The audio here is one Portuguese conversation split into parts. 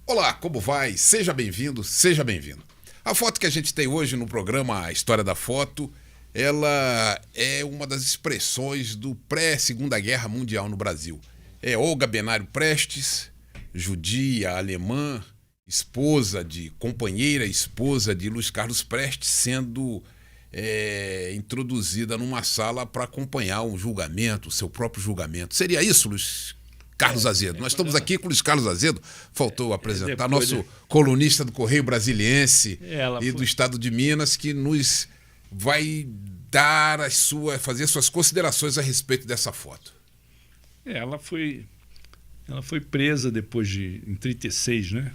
Olá, como vai? Seja bem-vindo, seja bem-vindo. A foto que a gente tem hoje no programa A História da Foto, ela é uma das expressões do pré-Segunda Guerra Mundial no Brasil. É Olga Benário Prestes, judia alemã, companheira esposa de Luiz Carlos Prestes, sendo introduzida numa sala para acompanhar um julgamento, o seu próprio julgamento. Seria isso, Luiz Carlos Azedo? Nós estamos aqui com o Luiz Carlos Azedo, faltou apresentar, nosso colunista do Correio Brasiliense e do Estado de Minas, que nos vai dar fazer suas considerações a respeito dessa foto. Ela foi presa em 36, né?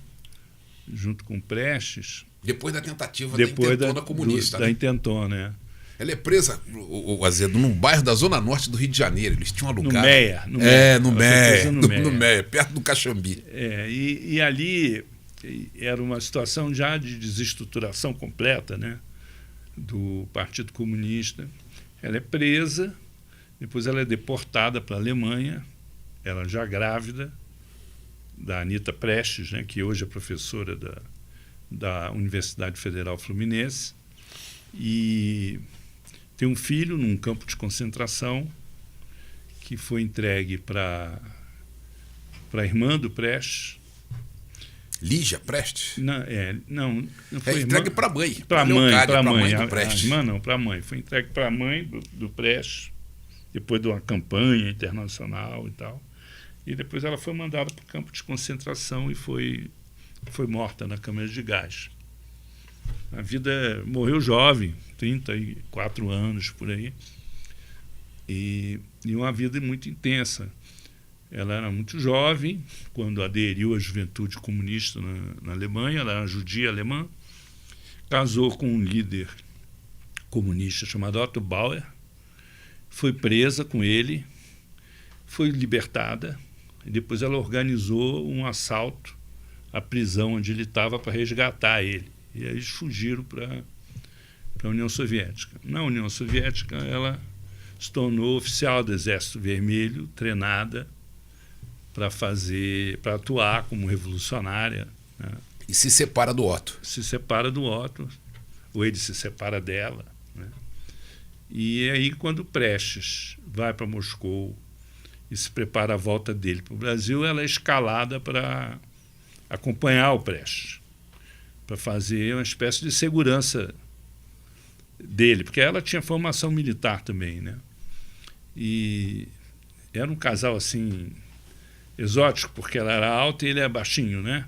Junto com Prestes. Depois da tentativa da intentona comunista. Da intentona, né? Ela é presa, o Azedo, num bairro da Zona Norte do Rio de Janeiro. Eles tinham alugado. No Meia, perto do Caxambi. E ali era uma situação já de desestruturação completa, né, do Partido Comunista. Ela é presa, depois ela é deportada para a Alemanha, ela já grávida, da Anita Prestes, né, que hoje é professora da Universidade Federal Fluminense, e tem um filho num campo de concentração que foi entregue para a irmã do Prestes. Lígia Prestes? Não foi entregue para a mãe. Para a mãe do Prestes. A irmã não, para a mãe. Foi entregue para a mãe do Prestes, depois de uma campanha internacional e tal. E depois ela foi mandada para o campo de concentração e foi morta na câmara de gás. Morreu jovem, 34 anos, por aí. E uma vida muito intensa. Ela era muito jovem quando aderiu à juventude comunista na Alemanha. Ela era judia alemã. Casou com um líder comunista chamado Otto Bauer. Foi presa com ele. Foi libertada. E depois ela organizou um assalto à prisão onde ele estava para resgatar ele. E aí eles fugiram para a União Soviética. Na União Soviética, ela se tornou oficial do Exército Vermelho, treinada para atuar como revolucionária, né? E se separa do Otto. Se separa do Otto, ou ele se separa dela, né? E aí, quando Prestes vai para Moscou e se prepara a volta dele para o Brasil, ela é escalada para acompanhar o Prestes, para fazer uma espécie de segurança dele, porque ela tinha formação militar também, né? E era um casal assim exótico, porque ela era alta e ele é baixinho, né?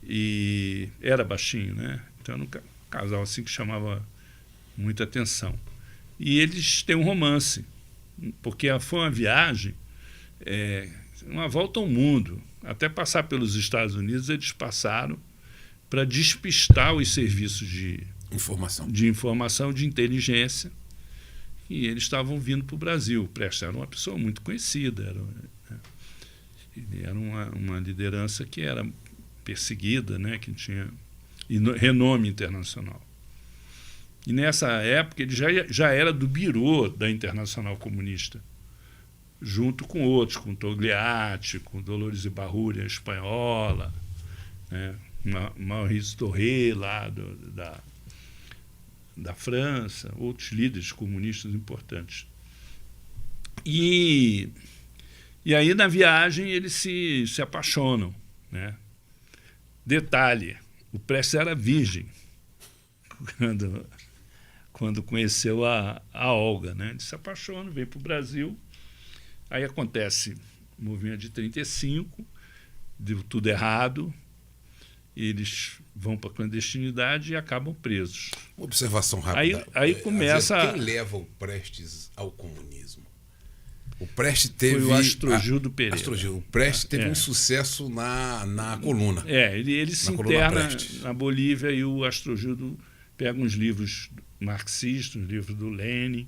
E era baixinho, né? Então era um casal assim que chamava muita atenção. E eles têm um romance, porque foi uma viagem, uma volta ao mundo. Até passar pelos Estados Unidos, eles passaram para despistar os serviços de informação, de inteligência, e eles estavam vindo para o Brasil. O Prestes era uma pessoa muito conhecida, ele era uma liderança que era perseguida, né, que tinha renome internacional. E nessa época ele já era do birô da Internacional Comunista, junto com outros, com Togliatti, com Dolores Ibarruri, a espanhola, né, Maurice Torré, lá da França, outros líderes comunistas importantes. E aí, na viagem, eles se apaixonam, né? Detalhe, o Prestes era virgem quando conheceu a Olga, né? Eles se apaixonam, vem para o Brasil. Aí acontece o movimento de 35, deu tudo errado, eles vão para a clandestinidade e acabam presos. Uma observação rápida. Aí começa... Quem leva o Prestes ao comunismo? O Prestes teve... Foi o Astrogildo Pereira. O Prestes teve um sucesso na coluna. Ele se interna na Bolívia e o Astrogildo pega uns livros marxistas, uns livros do Lenin,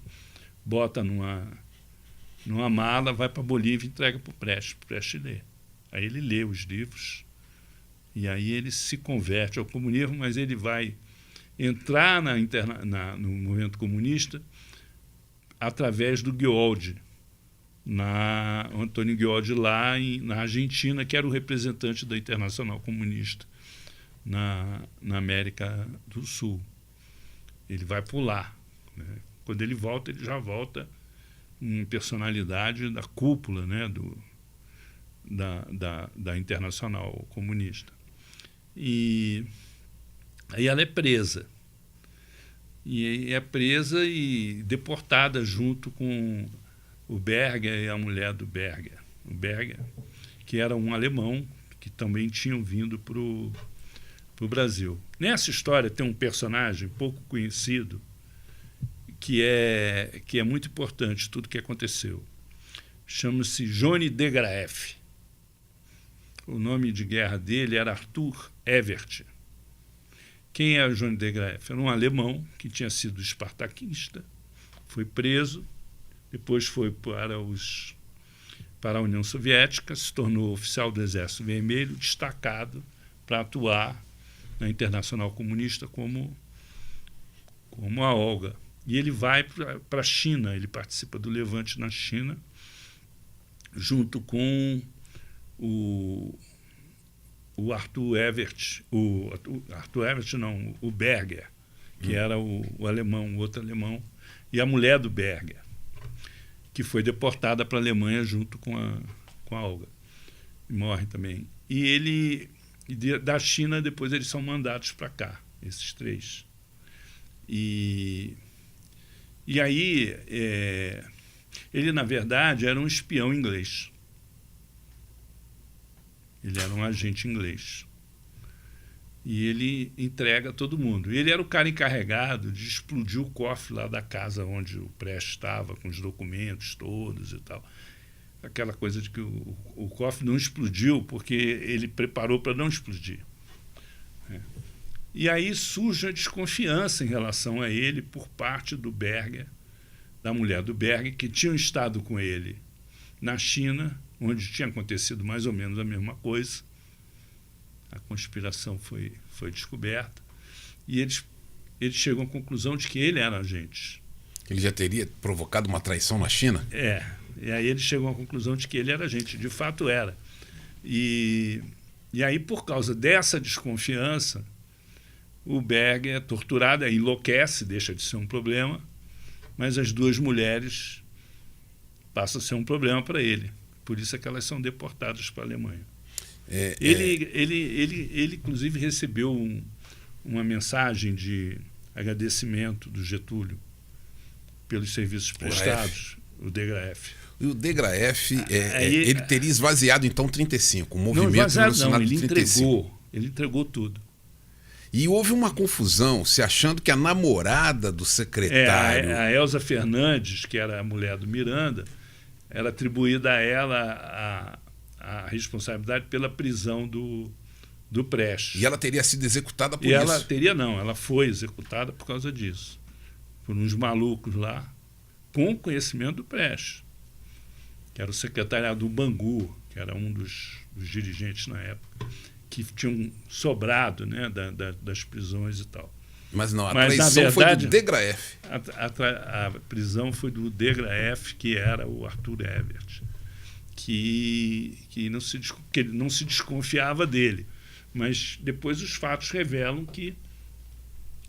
bota numa mala, vai para a Bolívia e entrega para o Prestes ler. Aí ele lê os livros e aí ele se converte ao comunismo, mas ele vai entrar no movimento comunista através do Guioldi, Antônio Guioldi lá na Argentina, que era o representante da Internacional Comunista na América do Sul. Ele vai por lá, né? Quando ele volta, ele já volta uma personalidade da cúpula, né, da Internacional Comunista. E aí ela é presa. E é presa e deportada junto com o Berger e a mulher do Berger. O Berger, que era um alemão, que também tinham vindo para o Brasil. Nessa história tem um personagem pouco conhecido, que é muito importante, tudo que aconteceu. Chama-se Johnny de Graeff. O nome de guerra dele era Arthur Evert. Quem era o Johnny de Graeff? Era um alemão que tinha sido espartaquista, foi preso, depois foi para a União Soviética, se tornou oficial do Exército Vermelho, destacado para atuar na Internacional Comunista como a Olga. E ele vai para a China, ele participa do Levante na China, junto com o Arthur Evert, o Berger, que era o alemão, o outro alemão, e a mulher do Berger, que foi deportada para a Alemanha junto com a Olga. E morre também. E da China, depois eles são mandados para cá, esses três. E aí, ele, na verdade, era um espião inglês. Ele era um agente inglês. E ele entrega todo mundo. Ele era o cara encarregado de explodir o cofre lá da casa onde o Prestes estava, com os documentos todos e tal. Aquela coisa de que o cofre não explodiu porque ele preparou para não explodir. E aí surge a desconfiança em relação a ele por parte do Berger, da mulher do Berger, que tinham estado com ele na China, onde tinha acontecido mais ou menos a mesma coisa. A conspiração foi descoberta e eles chegam à conclusão de que ele era agente. Ele já teria provocado uma traição na China? E aí eles chegam à conclusão de que ele era agente, de fato era. E aí, por causa dessa desconfiança, o Berger é torturado, enlouquece, deixa de ser um problema, mas as duas mulheres passam a ser um problema para ele. Por isso é que elas são deportadas para a Alemanha. Ele, inclusive, recebeu uma mensagem de agradecimento do Getúlio pelos serviços prestados, o de Graeff. E o de Graeff, ele teria esvaziado, então, 35, o movimento revolucionário de 35. Ele entregou tudo. E houve uma confusão, se achando que a namorada do secretário... A Elza Fernandes, que era a mulher do Miranda, era atribuída a ela a responsabilidade pela prisão do Prestes. E ela teria sido executada por isso? Ela foi executada por causa disso. Por uns malucos lá, com conhecimento do Prestes, que era o secretariado do Bangu, que era um dos dirigentes na época, que tinham sobrado, né, das prisões e tal. Mas não, a traição foi do de Graeff. A prisão foi do de Graeff, que era o Arthur Evert, que não se desconfiava dele. Mas depois os fatos revelam que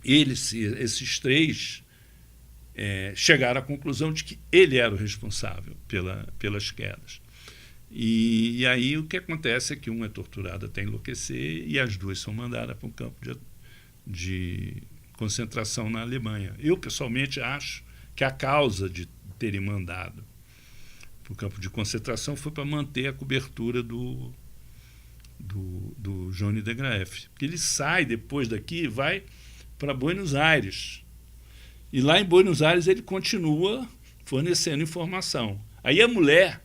esses três chegaram à conclusão de que ele era o responsável pelas quedas. E aí o que acontece é que um é torturado até enlouquecer e as duas são mandadas para um campo de concentração na Alemanha. Eu, pessoalmente, acho que a causa de terem mandado para o campo de concentração foi para manter a cobertura do Johnny de Graeff. Porque ele sai depois daqui e vai para Buenos Aires. E lá em Buenos Aires ele continua fornecendo informação. Aí a mulher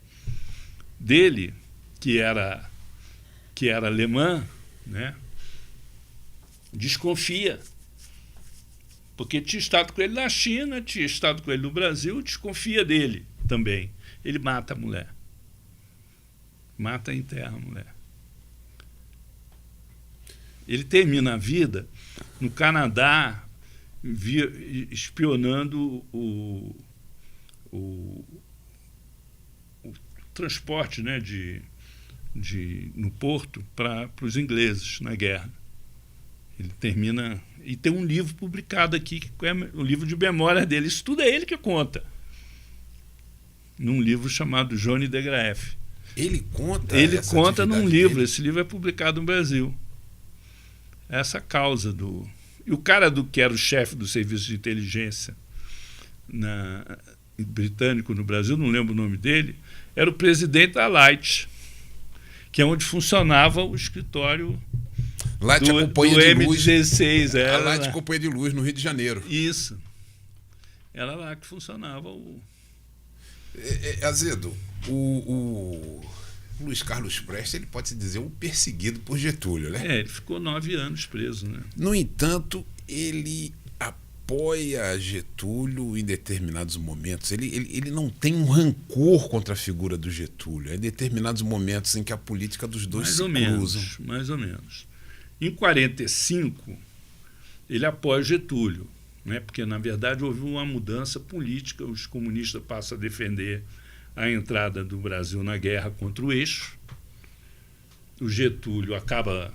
dele, que era alemã, né, desconfia. Porque tinha estado com ele na China, tinha estado com ele no Brasil, desconfia dele também. Ele mata a mulher. Mata e enterra a mulher. Ele termina a vida no Canadá, espionando o transporte, né, no porto para os ingleses na guerra. Ele termina... E tem um livro publicado aqui, que é o livro de memória dele. Isso tudo é ele que conta. Num livro chamado Johnny de Graeff. Ele conta? Ele conta num livro. Esse livro é publicado no Brasil. Essa causa do... E o cara que era o chefe do serviço de inteligência britânico no Brasil, não lembro o nome dele, era o presidente da Light, que é onde funcionava o escritório Light do M16. A Light Companhia de Luz, no Rio de Janeiro. Isso. Era lá que funcionava o... Azedo, o Luiz Carlos Prestes, ele pode se dizer um perseguido por Getúlio, né? Ele ficou 9 anos preso, né? No entanto, ele apoia Getúlio em determinados momentos. Ele não tem um rancor contra a figura do Getúlio. Em determinados momentos em que a política dos dois se cruzam. Mais ou menos. Em 1945, ele apoia Getúlio, né? Porque, na verdade, houve uma mudança política. Os comunistas passam a defender a entrada do Brasil na guerra contra o Eixo. O Getúlio acaba...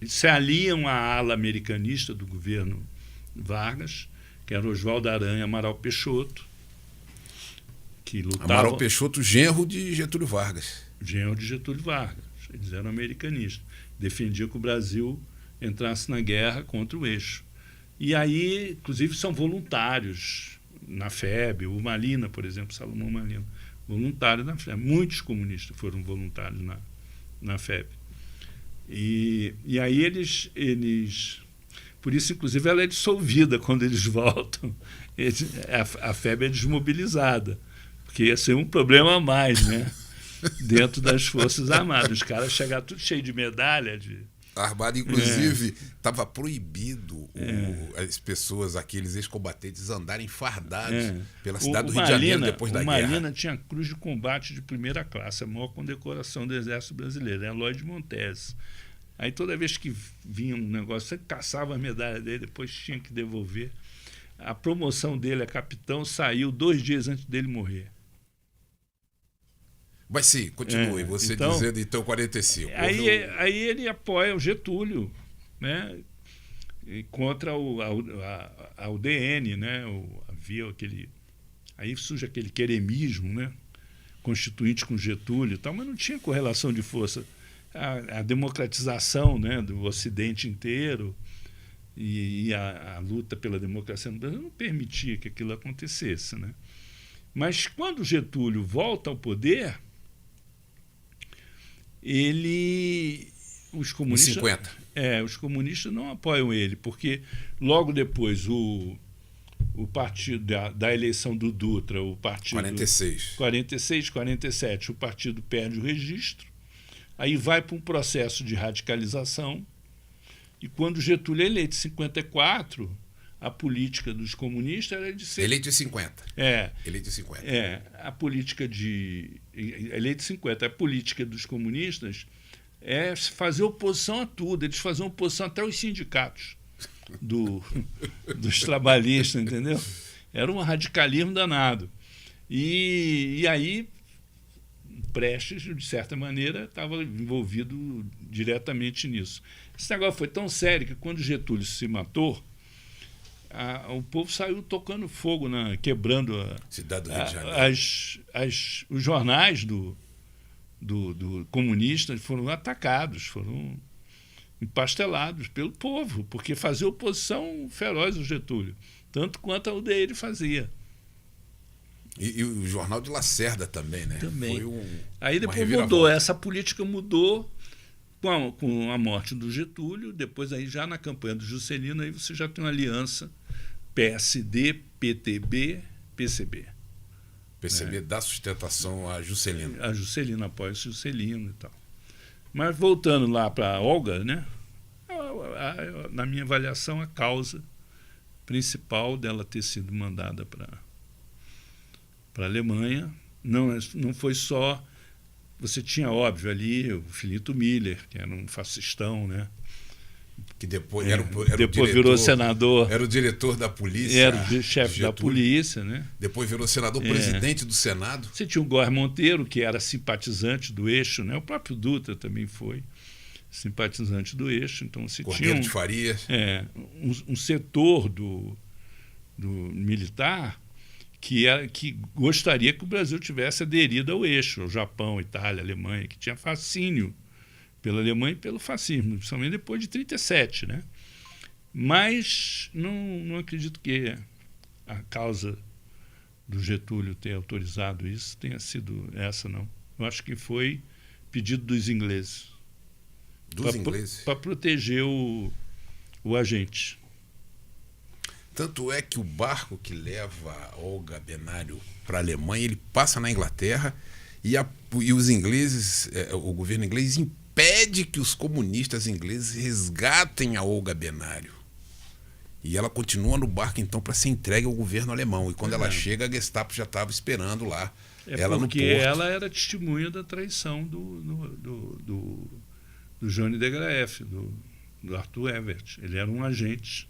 Se aliam à ala americanista do governo Vargas, que era Oswaldo Aranha e Amaral Peixoto, que lutavam... Amaral Peixoto, genro de Getúlio Vargas. Genro de Getúlio Vargas. Eles eram americanistas. Defendiam que o Brasil entrasse na guerra contra o Eixo. E aí, inclusive, são voluntários na FEB. O Malina, por exemplo, Salomão Malina, voluntário na FEB. Muitos comunistas foram voluntários na FEB. E aí eles... Por isso, inclusive, ela é dissolvida quando eles voltam. A FEB é desmobilizada, porque ia ser um problema a mais, né? Dentro das Forças Armadas. Os caras chegaram tudo cheio de medalha. Armado, inclusive, estava proibido as pessoas, aqueles ex-combatentes, andarem fardados pela cidade do Rio de Janeiro depois da guerra. O Malina tinha cruz de combate de primeira classe, a maior condecoração do Exército Brasileiro, é a Lloyd Montez. Aí toda vez que vinha um negócio, você caçava a medalha dele, depois tinha que devolver. A promoção dele a capitão saiu 2 dias antes dele morrer. Mas sim, continue, você então, dizendo então 45. Aí ele apoia o Getúlio, né, contra a UDN, né, havia aquele... Aí surge aquele queremismo, né, constituinte com Getúlio e tal, mas não tinha correlação de força. A democratização, né, do Ocidente inteiro e a luta pela democracia no Brasil não permitia que aquilo acontecesse, né? Mas quando Getúlio volta ao poder, os comunistas... 50. Os comunistas não apoiam ele, porque logo depois o partido da eleição do Dutra, o partido... 46, 47, o partido perde o registro. Aí vai para um processo de radicalização, e quando Getúlio é eleito em 54, a política dos comunistas era de ser... Eleito em 50. Eleito em 50. A política de... Eleito em 50, a política dos comunistas é fazer oposição a tudo. Eles faziam oposição até aos sindicatos dos trabalhistas, entendeu? Era um radicalismo danado. E aí... Prestes, de certa maneira, estava envolvido diretamente nisso. Esse negócio foi tão sério que, quando Getúlio se matou, o povo saiu tocando fogo, quebrando Cidade do Rio de Janeiro. Os jornais do comunista foram atacados, foram empastelados pelo povo, porque fazia oposição feroz ao Getúlio, tanto quanto a UDN fazia. E o jornal de Lacerda também, né? Também. Aí depois mudou, essa política mudou com a morte do Getúlio, depois aí já na campanha do Juscelino, aí você já tem uma aliança PSD, PTB, PCB. PCB dá sustentação a Juscelino. A Juscelino, após Juscelino e tal. Mas voltando lá para a Olga, né? Na minha avaliação, a causa principal dela ter sido mandada para a Alemanha não foi só... Você tinha, óbvio, ali o Filito Miller, que era um fascistão, né? Que depois depois virou senador. Era o diretor da polícia. Era o chefe da polícia, né? Depois virou senador, presidente do Senado. Você tinha o Góes Monteiro, que era simpatizante do Eixo, né? O próprio Dutra também foi simpatizante do Eixo. Então você Cordeiro tinha de Farias. Um setor do militar que gostaria que o Brasil tivesse aderido ao Eixo, ao Japão, Itália, Alemanha, que tinha fascínio pela Alemanha e pelo fascismo, principalmente depois de 1937, né? Mas não acredito que a causa do Getúlio ter autorizado isso tenha sido essa, não. Eu acho que foi pedido dos ingleses. Dos ingleses? Para proteger o agente. Tanto é que o barco que leva Olga Benário para a Alemanha, ele passa na Inglaterra e os ingleses, o governo inglês impede que os comunistas ingleses resgatem a Olga Benário. E ela continua no barco, então, para ser entregue ao governo alemão. E quando ela chega, a Gestapo já estava esperando lá. Ela no porto. Porque ela era testemunha da traição do Johnny de Graeff, do Arthur Evert. Ele era um agente.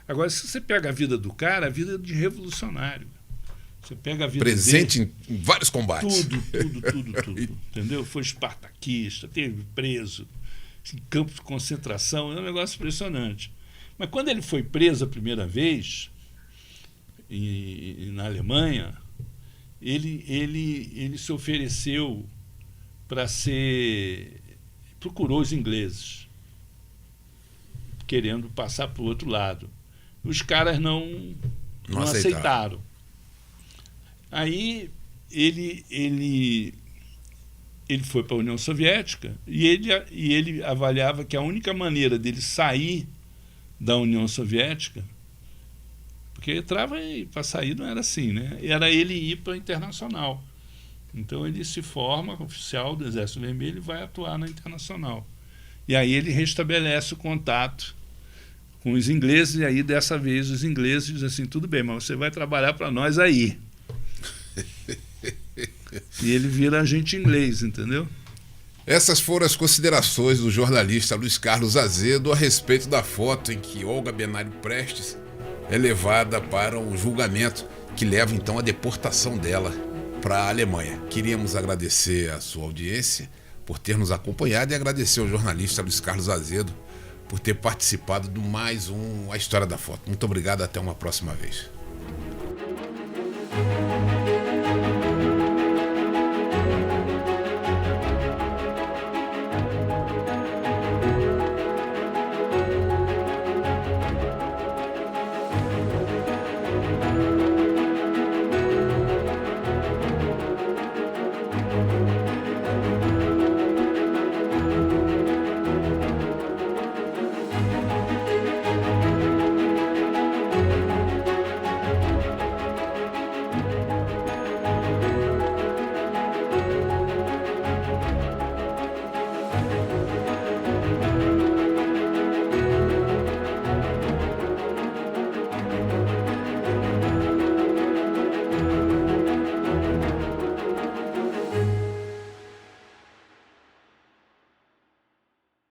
Agora, se você pega a vida do cara, a vida de revolucionário. Você pega a vida presente dele, em vários combates. Tudo. Entendeu? Foi espartaquista, teve preso, em campos de concentração, é um negócio impressionante. Mas quando ele foi preso a primeira vez, na Alemanha, ele se ofereceu para ser... Procurou os ingleses, querendo passar para o outro lado. Os caras não aceitaram. Aí ele foi para a União Soviética e ele avaliava que a única maneira dele sair da União Soviética, porque entrava e para sair não era assim, né? Era ele ir para a Internacional. Então ele se forma oficial do Exército Vermelho e vai atuar na Internacional. E aí ele restabelece o contato com os ingleses, e aí dessa vez os ingleses dizem assim, tudo bem, mas você vai trabalhar para nós aí. E ele vira agente inglês, entendeu? Essas foram as considerações do jornalista Luiz Carlos Azedo a respeito da foto em que Olga Benário Prestes é levada para um julgamento que leva então à deportação dela para a Alemanha. Queríamos agradecer a sua audiência por ter nos acompanhado e agradecer ao jornalista Luiz Carlos Azedo por ter participado de mais A História da Foto. Muito obrigado, até uma próxima vez.